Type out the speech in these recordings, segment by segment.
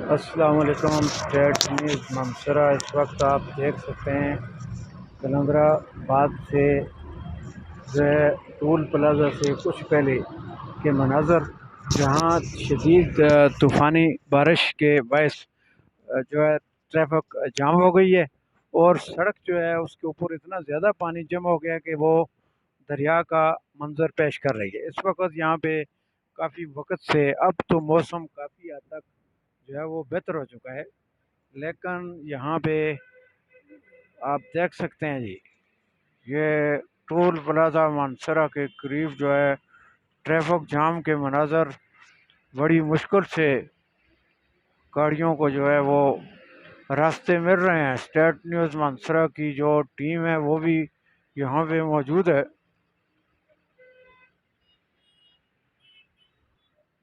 अस्सलाम वालेकुम। State news ममसरा। इस वक्त आप देख सकते हैं कलंदराबाद से जो है टोल प्लाज़ा से कुछ पहले के मनाज़र, जहां शदीद तूफ़ानी बारिश के बायस जो है ट्रैफिक जाम हो गई है और सड़क जो है उसके ऊपर इतना ज़्यादा पानी जमा हो गया कि वो दरिया का मंजर पेश कर रही है। इस वक्त यहाँ पे काफ़ी वक्त से अब तो मौसम काफ़ी हद तक जो है वो बेहतर हो चुका है, लेकिन यहाँ पे आप देख सकते हैं जी, ये टोल प्लाजा मानसरा के करीब जो है ट्रैफिक जाम के मनाजर बड़ी मुश्किल से गाड़ियों को जो है वो रास्ते मिल रहे हैं। स्टेट न्यूज़ मानसरा की जो टीम है वो भी यहाँ पे मौजूद है।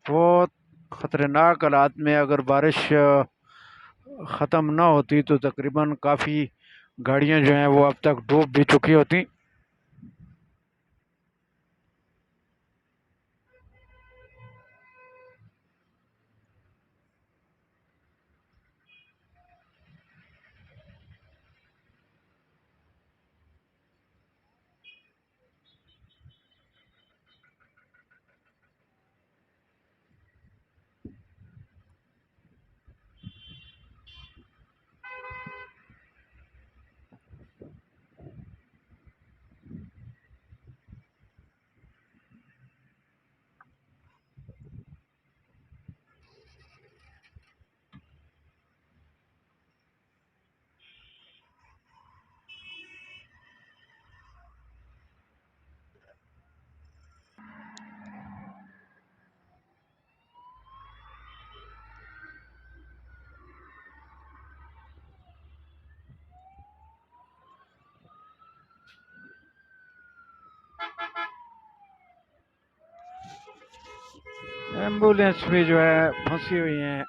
बहुत ख़तरनाक हालात में अगर बारिश ख़त्म ना होती तो तकरीबन काफ़ी गाड़ियाँ जो हैं वो अब तक डूब भी चुकी होती। एम्बुलेंस भी जो है फंसी हुई हैं।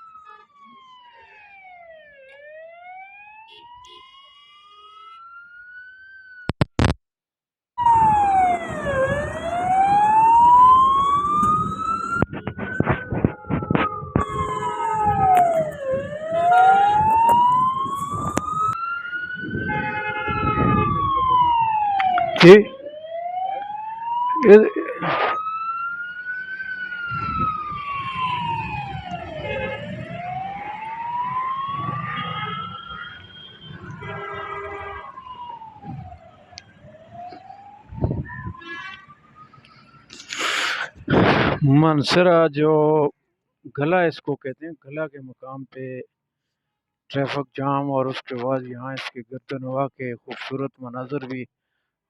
जी, ये- मानसरा जो गला इसको कहते हैं, गला के मुकाम पे ट्रैफिक जाम और उसके बाद यहाँ इसके गर्दनवा के खूबसूरत मनाजर भी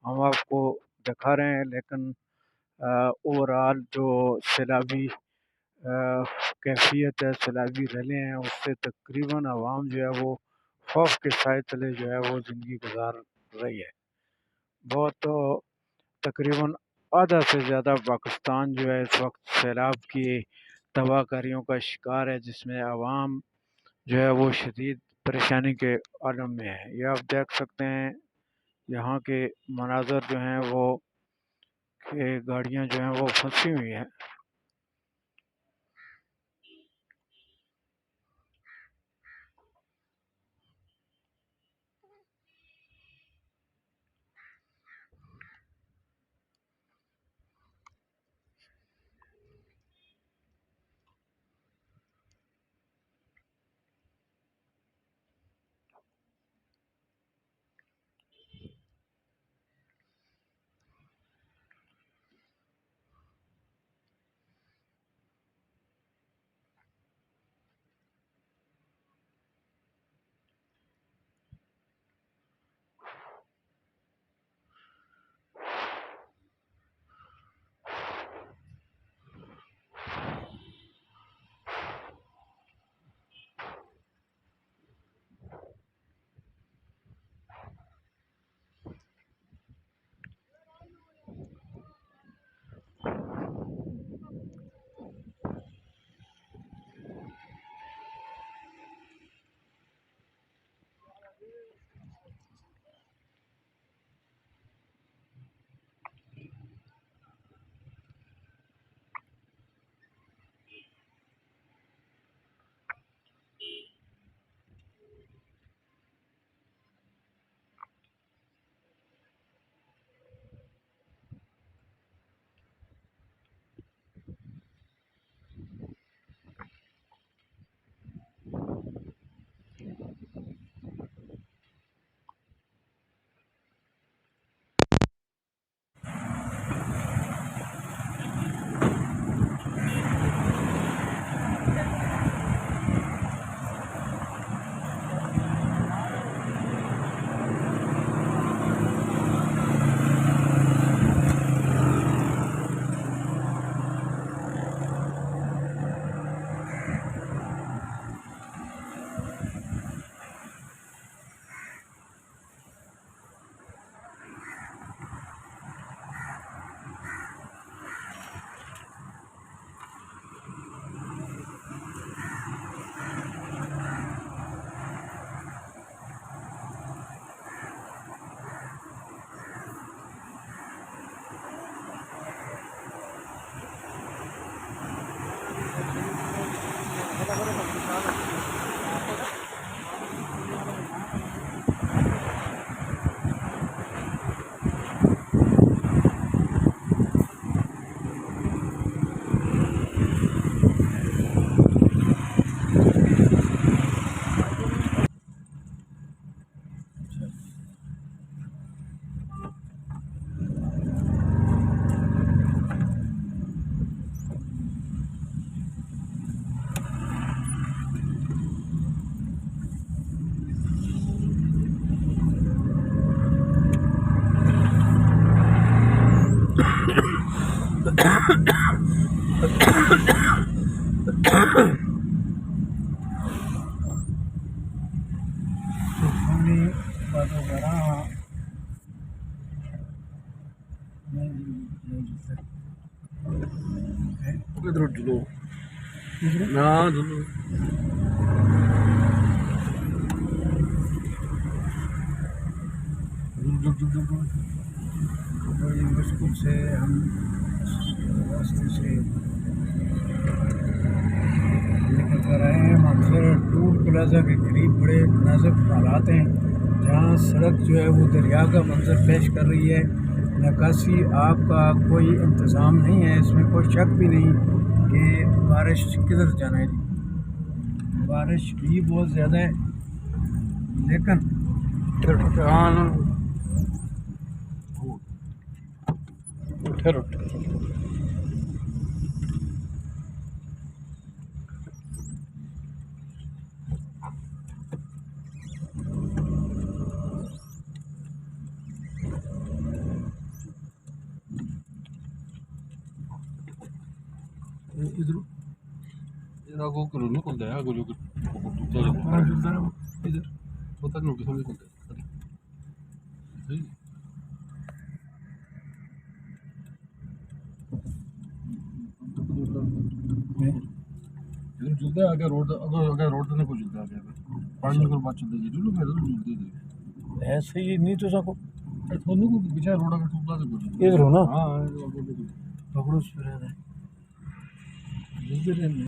हम आपको दिखा रहे हैं। लेकिन ओवरऑल जो सैलाबी कैफियत है, सैलाबी रैले हैं, उससे तकरीबन आवाम जो है वो खौफ के साए तले जो है वो ज़िंदगी गुजार रही है। बहुत तो तकरीबन आधा से ज़्यादा पाकिस्तान जो है इस वक्त सैलाब की तबाहकारियों का शिकार है, जिसमें आवाम जो है वो शदीद परेशानी के आलम में है। ये आप देख सकते हैं यहाँ के मनाजर जो हैं वो कि गाड़ियाँ जो हैं वो फंसी हुई हैं। तूफानी बातों करा इधर ढूंढो ना ढूंढो बड़ी मुश्किल से हम रास्ते से निकल कर आए हैं। मंजर टूल प्लाजा के करीब बड़े नाजुक हालात हैं, जहाँ सड़क जो है वो दरिया का मंजर पेश कर रही है। निकासी आब का कोई इंतज़ाम नहीं है, इसमें कोई शक भी नहीं कि बारिश किधर जाना है। बारिश भी बहुत ज़्यादा है, लेकिन इधर इधर को करो नहीं खुलता है आगे जो टूटा इधर पता नहीं किसने खुलता है सही इधर चलता है आगे रोड तो नहीं कुछ चलता आगे पानी को बात चलती है जो लोग इधर चलते थे ऐसे ही नहीं तो सको थोड़ी को पीछे रोड का टूटा से कुछ इधर हो ना हाँ पकड़ो फिर इधर